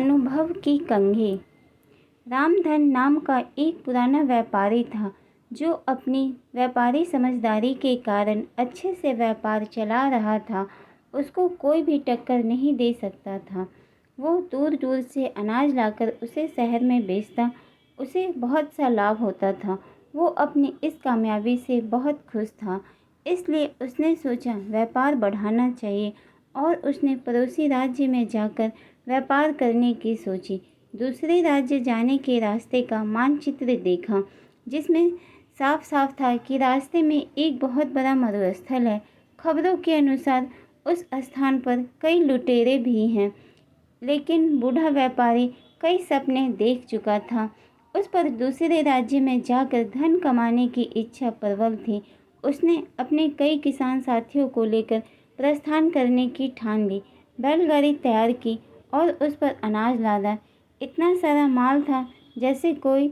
अनुभव की कंघी। रामधन नाम का एक पुराना व्यापारी था जो अपनी व्यापारी समझदारी के कारण अच्छे से व्यापार चला रहा था। उसको कोई भी टक्कर नहीं दे सकता था। वो दूर दूर से अनाज लाकर उसे शहर में बेचता। उसे बहुत सा लाभ होता था। वो अपनी इस कामयाबी से बहुत खुश था। इसलिए उसने सोचा व्यापार बढ़ाना चाहिए और उसने पड़ोसी राज्य में जाकर व्यापार करने की सोची। दूसरे राज्य जाने के रास्ते का मानचित्र देखा जिसमें साफ साफ था कि रास्ते में एक बहुत बड़ा मरुस्थल है। खबरों के अनुसार उस स्थान पर कई लुटेरे भी हैं, लेकिन बूढ़ा व्यापारी कई सपने देख चुका था। उस पर दूसरे राज्य में जाकर धन कमाने की इच्छा प्रबल थी। उसने अपने कई किसान साथियों को लेकर प्रस्थान करने की ठान ली। बैलगाड़ी तैयार की और उस पर अनाज लादा। इतना सारा माल था जैसे कोई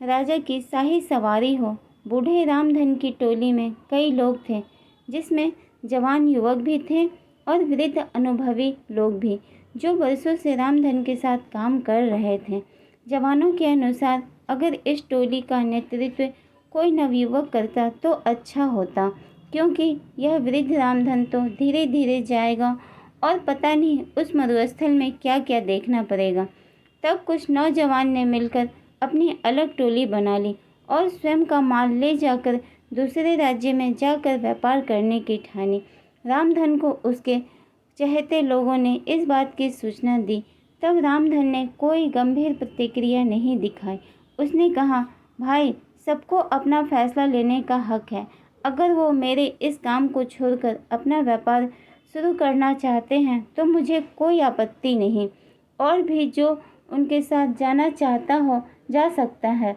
राजा की शाही सवारी हो। बूढ़े रामधन की टोली में कई लोग थे, जिसमें जवान युवक भी थे और वृद्ध अनुभवी लोग भी, जो वर्षों से रामधन के साथ काम कर रहे थे। जवानों के अनुसार अगर इस टोली का नेतृत्व कोई नवयुवक करता तो अच्छा होता, क्योंकि यह वृद्ध रामधन तो धीरे धीरे जाएगा और पता नहीं उस मरुस्थल में क्या क्या देखना पड़ेगा। तब कुछ नौजवान ने मिलकर अपनी अलग टोली बना ली और स्वयं का माल ले जाकर दूसरे राज्य में जाकर व्यापार करने की ठानी। रामधन को उसके चहेते लोगों ने इस बात की सूचना दी। तब रामधन ने कोई गंभीर प्रतिक्रिया नहीं दिखाई। उसने कहा, भाई, सबको अपना फैसला लेने का हक है। अगर वो मेरे इस काम को छोड़कर अपना व्यापार शुरू करना चाहते हैं तो मुझे कोई आपत्ति नहीं, और भी जो उनके साथ जाना चाहता हो जा सकता है।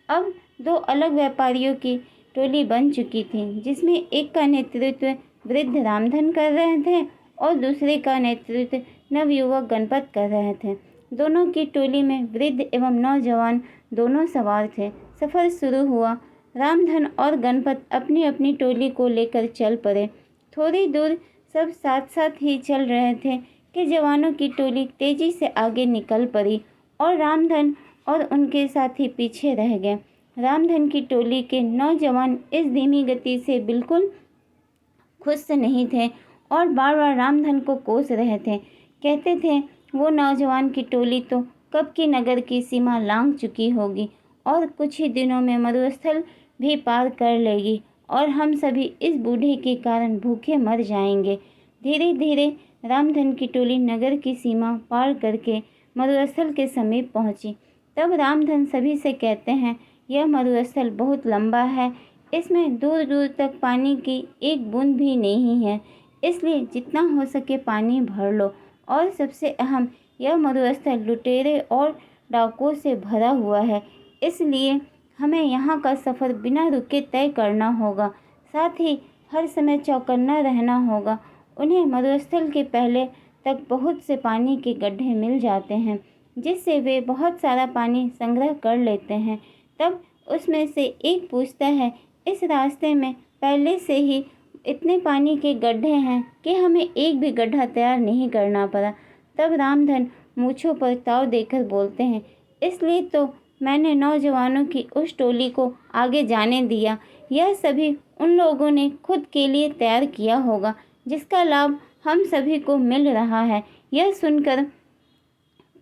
अब दो अलग व्यापारियों की टोली बन चुकी थी, जिसमें एक का नेतृत्व वृद्ध रामधन कर रहे थे और दूसरे का नेतृत्व नवयुवक गणपत कर रहे थे। दोनों की टोली में वृद्ध एवं नौजवान दोनों सवार थे। सफ़र शुरू हुआ। रामधन और गणपत अपनी अपनी टोली को लेकर चल पड़े। थोड़ी दूर सब साथ साथ ही चल रहे थे कि जवानों की टोली तेजी से आगे निकल पड़ी और रामधन और उनके साथी पीछे रह गए। रामधन की टोली के नौजवान इस धीमी गति से बिल्कुल खुश नहीं थे और बार बार रामधन को कोस रहे थे। कहते थे वो नौजवान की टोली तो कब की नगर की सीमा लांघ चुकी होगी और कुछ ही दिनों में मरुस्थल भी पार कर लेगी और हम सभी इस बूढ़े के कारण भूखे मर जाएंगे। धीरे धीरे रामधन की टोली नगर की सीमा पार करके मरुस्थल के समीप पहुंची। तब रामधन सभी से कहते हैं, यह मरुस्थल बहुत लंबा है, इसमें दूर दूर तक पानी की एक बूंद भी नहीं है, इसलिए जितना हो सके पानी भर लो। और सबसे अहम, यह मरुस्थल लुटेरे और डाकुओं से भरा हुआ है, इसलिए हमें यहाँ का सफ़र बिना रुके तय करना होगा। साथ ही हर समय चौकन्ना रहना होगा। उन्हें मरुस्थल के पहले तक बहुत से पानी के गड्ढे मिल जाते हैं, जिससे वे बहुत सारा पानी संग्रह कर लेते हैं। तब उसमें से एक पूछता है, इस रास्ते में पहले से ही इतने पानी के गड्ढे हैं कि हमें एक भी गड्ढा तैयार नहीं करना पड़ा। तब रामधन मूँछों पर ताव देकर बोलते हैं, इसलिए तो मैंने नौजवानों की उस टोली को आगे जाने दिया। यह सभी उन लोगों ने खुद के लिए तैयार किया होगा, जिसका लाभ हम सभी को मिल रहा है। यह सुनकर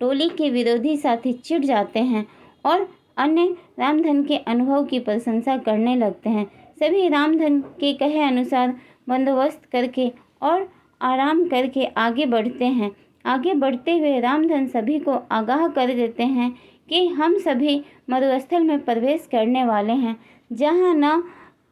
टोली के विरोधी साथी चिढ़ जाते हैं और अन्य रामधन के अनुभव की प्रशंसा करने लगते हैं। सभी रामधन के कहे अनुसार बंदोबस्त करके और आराम करके आगे बढ़ते हैं। आगे बढ़ते हुए रामधन सभी को आगाह कर देते हैं कि हम सभी मरुस्थल में प्रवेश करने वाले हैं, जहाँ न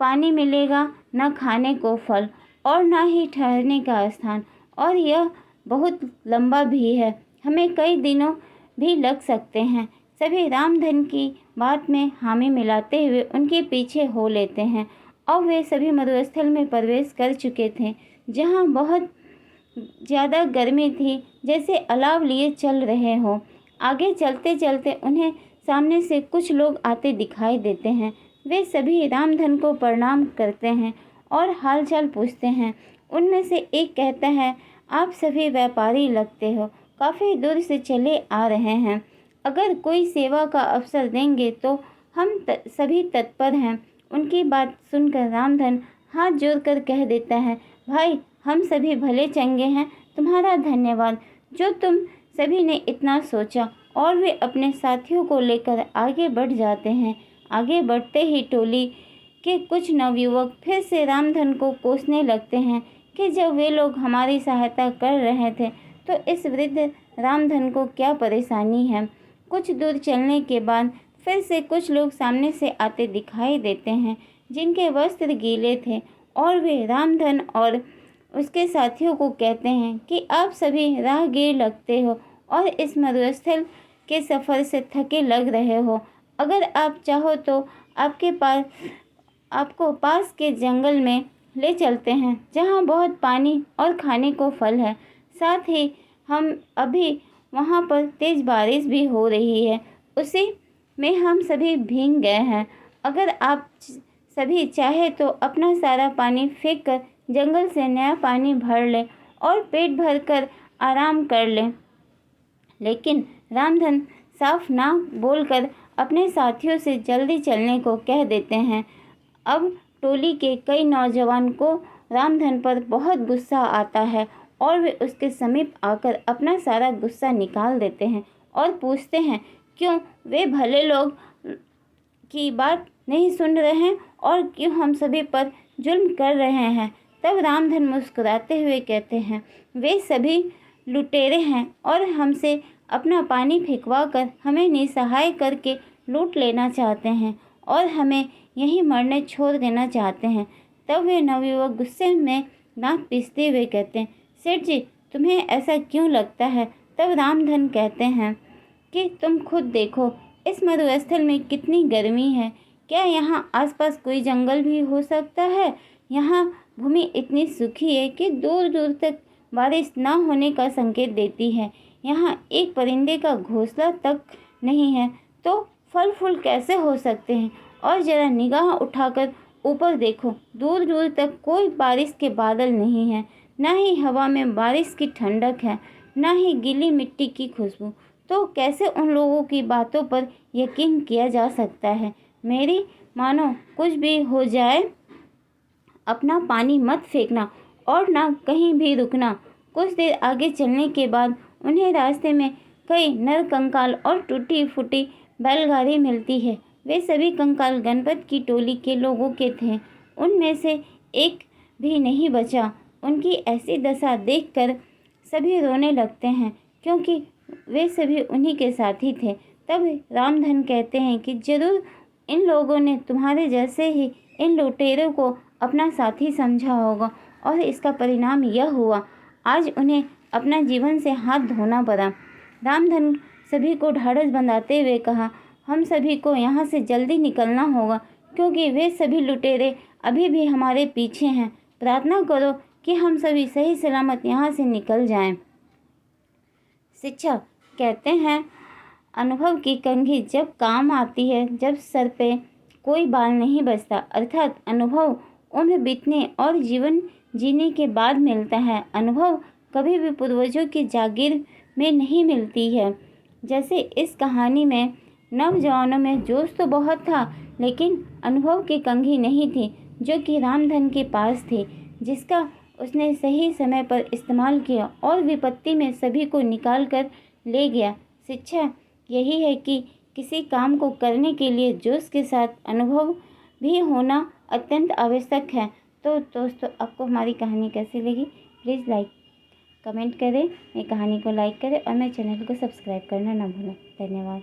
पानी मिलेगा, न खाने को फल और न ही ठहरने का स्थान, और यह बहुत लंबा भी है, हमें कई दिनों भी लग सकते हैं। सभी रामधन की बात में हामी मिलाते हुए उनके पीछे हो लेते हैं और वे सभी मरुस्थल में प्रवेश कर चुके थे, जहाँ बहुत ज़्यादा गर्मी थी, जैसे अलाव लिए चल रहे हों। आगे चलते चलते उन्हें सामने से कुछ लोग आते दिखाई देते हैं। वे सभी रामधन को प्रणाम करते हैं और हालचाल पूछते हैं। उनमें से एक कहता है, आप सभी व्यापारी लगते हो, काफ़ी दूर से चले आ रहे हैं। अगर कोई सेवा का अवसर देंगे तो हम सभी तत्पर हैं। उनकी बात सुनकर रामधन हाथ जोड़कर कह देता है, भाई हम सभी भले चंगे हैं, तुम्हारा धन्यवाद जो तुम सभी ने इतना सोचा। और वे अपने साथियों को लेकर आगे बढ़ जाते हैं। आगे बढ़ते ही टोली के कुछ नवयुवक फिर से रामधन को कोसने लगते हैं कि जब वे लोग हमारी सहायता कर रहे थे तो इस वृद्ध रामधन को क्या परेशानी है। कुछ दूर चलने के बाद फिर से कुछ लोग सामने से आते दिखाई देते हैं जिनके वस्त्र गीले थे और वे रामधन और उसके साथियों को कहते हैं कि आप सभी राहगीर लगते हो और इस मरुस्थल के सफ़र से थके लग रहे हो। अगर आप चाहो तो आपको पास के जंगल में ले चलते हैं जहाँ बहुत पानी और खाने को फल है। साथ ही हम अभी वहाँ पर तेज़ बारिश भी हो रही है, उसी में हम सभी भीग गए हैं। अगर आप सभी चाहे तो अपना सारा पानी फेंक कर जंगल से नया पानी भर लें और पेट भर कर आराम कर लें। लेकिन रामधन साफ ना बोलकर अपने साथियों से जल्दी चलने को कह देते हैं। अब टोली के कई नौजवान को रामधन पर बहुत गुस्सा आता है और वे उसके समीप आकर अपना सारा गुस्सा निकाल देते हैं और पूछते हैं क्यों वे भले लोग की बात नहीं सुन रहे हैं और क्यों हम सभी पर जुल्म कर रहे हैं। तब रामधन मुस्कुराते हुए कहते हैं, वे सभी लुटेरे हैं और हमसे अपना पानी फेंकवा कर हमें निसहाय करके लूट लेना चाहते हैं और हमें यहीं मरने छोड़ देना चाहते हैं। तब वे नवयुवक गुस्से में दांत पीसते हुए कहते हैं, सेठ जी तुम्हें ऐसा क्यों लगता है। तब रामधन कहते हैं कि तुम खुद देखो इस मरुस्थल में कितनी गर्मी है। क्या यहाँ आसपास कोई जंगल भी हो सकता है। यहाँ भूमि इतनी सूखी है कि दूर दूर तक बारिश न होने का संकेत देती है। यहाँ एक परिंदे का घोंसला तक नहीं है तो फल फूल कैसे हो सकते हैं। और ज़रा निगाह उठाकर ऊपर देखो, दूर दूर तक कोई बारिश के बादल नहीं है, ना ही हवा में बारिश की ठंडक है, ना ही गीली मिट्टी की खुशबू। तो कैसे उन लोगों की बातों पर यकीन किया जा सकता है। मेरी मानो कुछ भी हो जाए अपना पानी मत फेंकना और ना कहीं भी रुकना। कुछ देर आगे चलने के बाद उन्हें रास्ते में कई नर कंकाल और टूटी फूटी बैलगाड़ी मिलती है। वे सभी कंकाल गणपत की टोली के लोगों के थे। उनमें से एक भी नहीं बचा। उनकी ऐसी दशा देखकर सभी रोने लगते हैं क्योंकि वे सभी उन्हीं के साथी थे। तब रामधन कहते हैं कि जरूर इन लोगों ने तुम्हारे जैसे ही इन लुटेरों को अपना साथी समझा होगा और इसका परिणाम यह हुआ। आज उन्हें अपना जीवन से हाथ धोना पड़ा। रामधन सभी को ढाढ़स बंधाते हुए कहा, हम सभी को यहाँ से जल्दी निकलना होगा क्योंकि वे सभी लुटेरे अभी भी हमारे पीछे हैं। प्रार्थना करो कि हम सभी सही सलामत यहाँ से निकल जाएं। शिक्षा कहते हैं, अनुभव की कंघी जब काम आती है जब सर पे कोई बाल नहीं बचता, अर्थात अनुभव उम्र बीतने और जीवन जीने के बाद मिलता है। अनुभव कभी भी पूर्वजों की जागीर में नहीं मिलती है। जैसे इस कहानी में नौजवानों में जोश तो बहुत था लेकिन अनुभव की कंघी नहीं थी जो कि रामधन के पास थी, जिसका उसने सही समय पर इस्तेमाल किया और विपत्ति में सभी को निकाल कर ले गया। शिक्षा यही है कि किसी काम को करने के लिए जोश के साथ अनुभव भी होना अत्यंत आवश्यक है। तो दोस्तों, आपको हमारी कहानी कैसी लगी प्लीज़ कमेंट करें, मेरी कहानी को लाइक करें और मेरे चैनल को सब्सक्राइब करना ना भूलें। धन्यवाद।